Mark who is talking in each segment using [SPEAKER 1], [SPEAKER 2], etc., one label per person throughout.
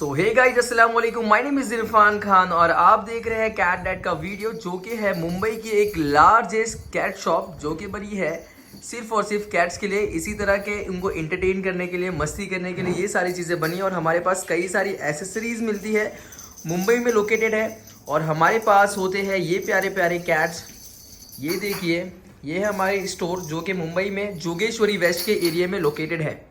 [SPEAKER 1] सो hey guys, अस्सलाम वालेकुम। My name is Irfan Khan और आप देख रहे हैं कैट डैड का वीडियो, जो कि है मुंबई की एक लार्जेस्ट कैट शॉप जो कि बनी है सिर्फ और सिर्फ कैट्स के लिए। इसी तरह के उनको एंटरटेन करने के लिए, मस्ती करने के लिए ये सारी चीज़ें बनी है। और हमारे पास कई सारी एसेसरीज मिलती है, मुंबई में लोकेटेड है। और हमारे पास होते हैं ये प्यारे प्यारे कैट्स। ये देखिए, ये है हमारे स्टोर जो कि मुंबई में जोगेश्वरी वेस्ट के एरिया में लोकेटेड है।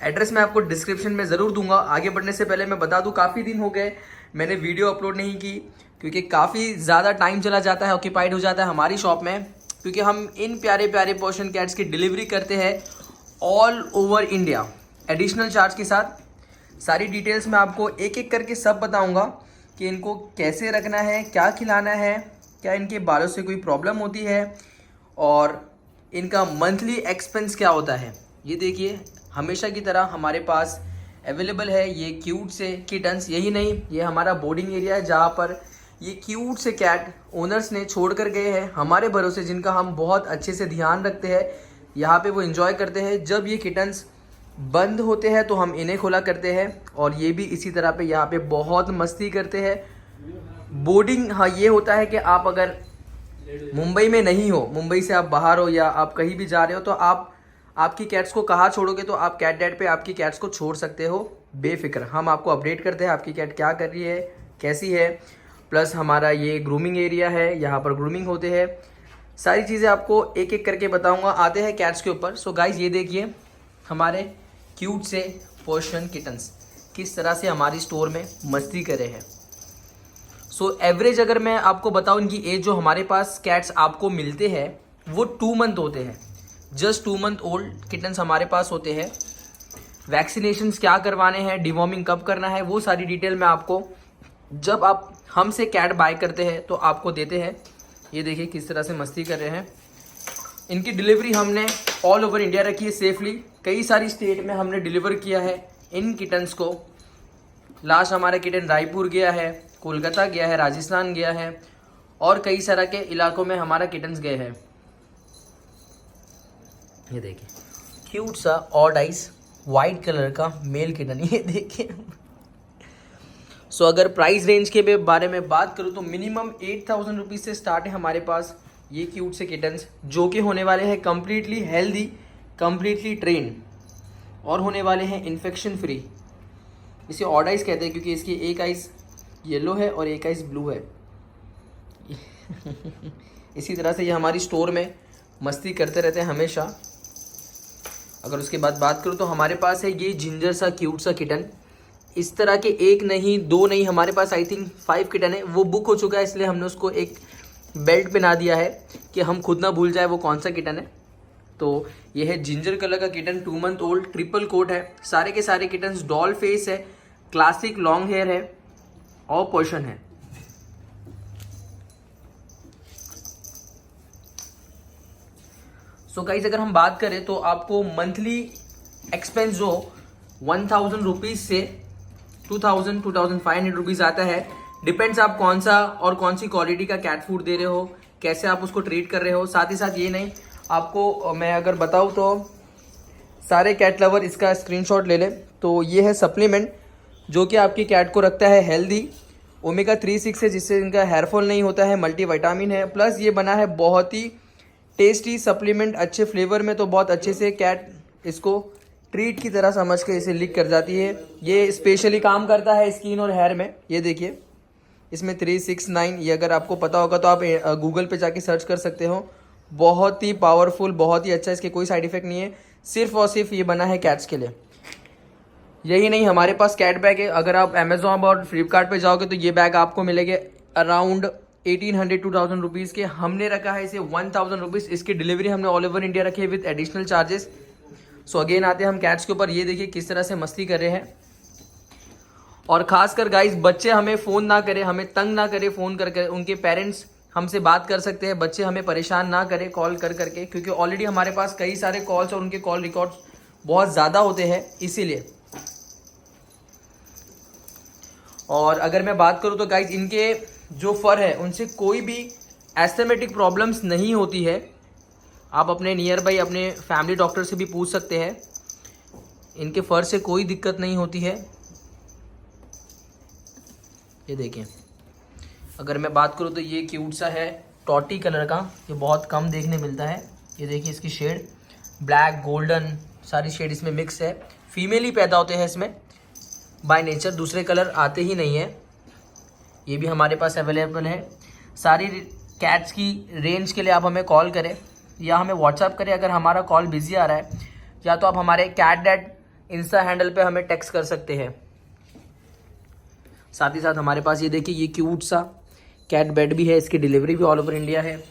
[SPEAKER 1] एड्रेस मैं आपको डिस्क्रिप्शन में ज़रूर दूंगा। आगे बढ़ने से पहले मैं बता दूं, काफ़ी दिन हो गए मैंने वीडियो अपलोड नहीं की, क्योंकि काफ़ी ज़्यादा टाइम चला जाता है, ऑक्यूपाइड हो जाता है हमारी शॉप में, क्योंकि हम इन प्यारे प्यारे पर्शियन कैट्स की डिलीवरी करते हैं all over India additional charge के साथ। सारी डिटेल्स मैं आपको एक एक करके सब बताऊँगा कि इनको कैसे रखना है, क्या खिलाना है, क्या इनके बालों से कोई प्रॉब्लम होती है और इनका मंथली एक्सपेंस क्या होता है। ये देखिए, हमेशा की तरह हमारे पास अवेलेबल है ये क्यूट से किटन्स। यही नहीं, ये हमारा बोर्डिंग एरिया है जहाँ पर ये क्यूट से कैट ओनर्स ने छोड़ कर गए हैं हमारे भरोसे, जिनका हम बहुत अच्छे से ध्यान रखते हैं। यहाँ पे वो एंजॉय करते हैं। जब ये किटन्स बंद होते हैं तो हम इन्हें खोला करते हैं और ये भी इसी तरह पे यहाँ पे बहुत मस्ती करते हैं। बोर्डिंग, हाँ, ये होता है कि आप अगर मुंबई में नहीं हो, मुंबई से आप बाहर हो या आप कहीं भी जा रहे हो, तो आप आपकी कैट्स को कहाँ छोड़ोगे, तो आप कैट डैड पे आपकी कैट्स को छोड़ सकते हो बेफिक्र। हम आपको अपडेट करते हैं आपकी कैट क्या कर रही है, कैसी है। प्लस हमारा ये ग्रूमिंग एरिया है, यहाँ पर ग्रूमिंग होते हैं। सारी चीज़ें आपको एक एक करके बताऊंगा। आते हैं कैट्स के ऊपर। सो गाइज, ये देखिए हमारे क्यूट से पर्शियन किटन्स किस तरह से हमारी स्टोर में मस्ती करे हैं। सो एवरेज अगर मैं आपको बताऊं, इनकी एज जो हमारे पास कैट्स आपको मिलते हैं वो 2 मंथ होते हैं। जस्ट 2 मंथ ओल्ड किटन्स हमारे पास होते हैं। वैक्सीनेशंस क्या करवाने हैं, डिवॉर्मिंग कब करना है, वो सारी डिटेल मैं आपको जब आप हमसे कैट बाय करते हैं तो आपको देते हैं। ये देखिए किस तरह से मस्ती कर रहे हैं। इनकी डिलीवरी हमने ऑल ओवर इंडिया रखी है सेफली। कई सारी स्टेट में हमने डिलीवर किया है इन किटन्स को। लास्ट हमारा किटन रायपुर गया है, कोलकाता गया है, राजस्थान गया है और कई सारा के इलाकों में हमारा किटन्स गए हैं। ये देखिए क्यूट सा ऑड आइज वाइट कलर का मेल किटन, ये देखिए। सो अगर प्राइस रेंज के बारे में बात करूँ तो मिनिमम 8,000 रुपीज़ से स्टार्ट है हमारे पास ये क्यूट से किटन्स, जो कि होने वाले हैं कम्प्लीटली हेल्दी, कम्प्लीटली ट्रेन और होने वाले हैं इन्फेक्शन फ्री। इसे ऑड आइज कहते हैं क्योंकि इसकी एक आइज येलो है और एक आइज ब्लू है। इसी तरह से ये हमारी स्टोर में मस्ती करते रहते हैं हमेशा। अगर उसके बाद बात करूँ तो हमारे पास है ये जिंजर सा क्यूट सा किटन। इस तरह के एक नहीं, 2 नहीं, हमारे पास आई थिंक 5 किटन है। वो बुक हो चुका है, इसलिए हमने उसको एक बेल्ट पहना दिया है कि हम खुद ना भूल जाए वो कौन सा किटन है। तो ये है जिंजर कलर का kitten, 2 month old, triple coat है। सारे के सारे किटन्स डॉल फेस है, क्लासिक लॉन्ग हेयर है और पर्शियन है। सो गाइज, अगर हम बात करें तो आपको मंथली एक्सपेंस जो 1,000 रुपीज़ से 2,000-2,500 रुपीज़ आता है। डिपेंड्स आप कौन सा और कौन सी क्वालिटी का कैट फूड दे रहे हो, कैसे आप उसको ट्रीट कर रहे हो। साथ ही साथ ये नहीं, आपको मैं अगर बताऊँ तो सारे कैट लवर इसका स्क्रीनशॉट ले ले। तो ये है सप्लीमेंट जो कि आपकी कैट को रखता है हेल्दी। ओमेगा 3-6 है जिससे इनका हेयरफॉल नहीं होता है, मल्टीविटामिन है। प्लस ये बना है बहुत ही टेस्टी सप्लीमेंट, अच्छे फ्लेवर में, तो बहुत अच्छे से कैट इसको ट्रीट की तरह समझ के इसे लिक कर जाती है। ये स्पेशली काम करता है स्किन और हेयर में। ये देखिए इसमें 369, ये अगर आपको पता होगा तो आप गूगल पे जाके सर्च कर सकते हो। बहुत ही पावरफुल, बहुत ही अच्छा, इसके कोई साइड इफेक्ट नहीं है। सिर्फ और सिर्फ ये बना है कैट्स के लिए। यही नहीं, हमारे पास कैट बैग है। अगर आप अमेजोन और फ्लिपकार्ट पे जाओगे तो ये बैग आपको मिलेंगे अराउंड 1,800-2,000 रुपीज़ के। हमने रखा है इसे 1,000 रुपीज़। इसकी डिलीवरी हमने ऑल ओवर इंडिया रखी है with additional charges. So again आते हैं हम कैट्स के ऊपर। ये देखिए किस तरह से मस्ती कर रहे हैं। और खासकर गाइस, बच्चे हमें फ़ोन ना करें, हमें तंग ना करें फ़ोन करके। उनके पेरेंट्स हमसे बात कर सकते हैं, बच्चे हमें परेशान ना करें कॉल कर करके, क्योंकि ऑलरेडी हमारे पास कई सारे कॉल्स और उनके कॉल रिकॉर्ड्स बहुत ज़्यादा होते हैं, इसीलिए। और अगर मैं बात करूँ तो गाइस, इनके जो फर है उनसे कोई भी एस्थेमेटिक प्रॉब्लम्स नहीं होती है। आप अपने नियर बाई अपने फैमिली डॉक्टर से भी पूछ सकते हैं। इनके फर से कोई दिक्कत नहीं होती है। ये देखिए, अगर मैं बात करूँ तो ये क्यूट सा है टॉटी कलर का, ये बहुत कम देखने मिलता है। ये देखिए इसकी शेड ब्लैक गोल्डन सारी शेड इसमें मिक्स है। फीमेल ही पैदा होते हैं इसमें बाय नेचर, दूसरे कलर आते ही नहीं है। ये भी हमारे पास अवेलेबल है। सारी कैट्स की रेंज के लिए आप हमें कॉल करें या हमें व्हाट्सअप करें अगर हमारा कॉल बिजी आ रहा है, या तो आप हमारे कैट डैड इंस्टा हैंडल पे हमें टेक्स्ट कर सकते हैं। साथ ही साथ हमारे पास ये देखिए ये क्यूट सा कैट बेड भी है, इसकी डिलीवरी भी ऑल ओवर इंडिया है।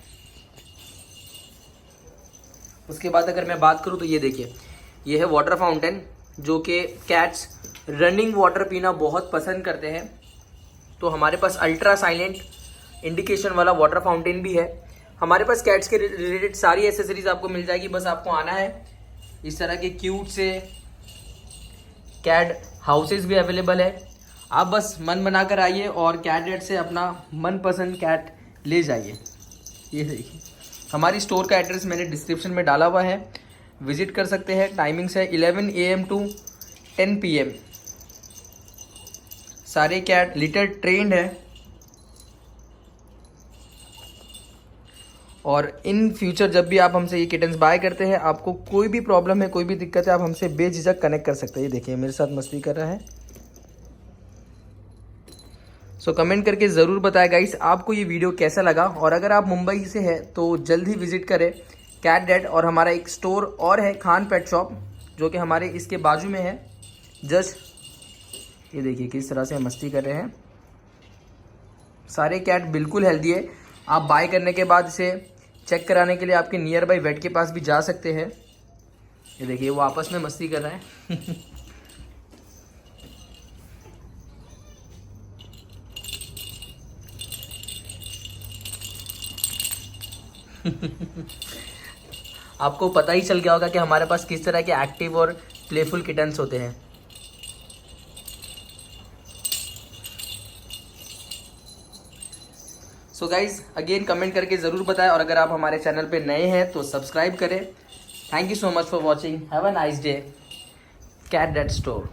[SPEAKER 1] उसके बाद अगर मैं बात करूँ तो ये देखिए ये है वाटर फाउंटेन, जो कि कैट्स रनिंग वाटर पीना बहुत पसंद करते हैं। तो हमारे पास अल्ट्रा साइलेंट इंडिकेशन वाला वाटर फाउंटेन भी है। हमारे पास कैट्स के रिलेटेड सारी एसेसरीज आपको मिल जाएगी, बस आपको आना है। इस तरह के क्यूट से कैट हाउसेस भी अवेलेबल है। आप बस मन बनाकर आइए और कैट डैड से अपना मनपसंद कैट ले जाइए। ये देखिए हमारी स्टोर का एड्रेस मैंने डिस्क्रिप्शन में डाला हुआ है, विजिट कर सकते हैं। टाइमिंग्स है 11 AM टू 10 PM। सारे कैट लिटर ट्रेंड है और इन फ्यूचर जब भी आप हमसे ये किटन्स बाय करते हैं, आपको कोई भी प्रॉब्लम है कोई भी दिक्कत है, आप हमसे बेझिझक कनेक्ट कर सकते हैं। ये देखिए मेरे साथ मस्ती कर रहा है। सो कमेंट करके ज़रूर बताएं गाइस आपको ये वीडियो कैसा लगा, और अगर आप मुंबई से हैं तो जल्द ही विजिट करें कैट डैड। और हमारा एक स्टोर और है खान पेट शॉप, जो कि हमारे इसके बाजू में है जस्ट। ये देखिए किस तरह से मस्ती कर रहे हैं। सारे कैट बिल्कुल हेल्दी है। आप बाय करने के बाद इसे चेक कराने के लिए आपके नियर बाई वेट के पास भी जा सकते हैं। ये देखिए वो आपस में मस्ती कर रहे हैं। आपको पता ही चल गया होगा कि हमारे पास किस तरह के एक्टिव और प्लेफुल किटन्स होते हैं। सो गाइज अगेन कमेंट करके ज़रूर बताएं, और अगर आप हमारे चैनल पे नए हैं तो सब्सक्राइब करें। Thank you so much for watching. Have a nice day. Cat Dad store.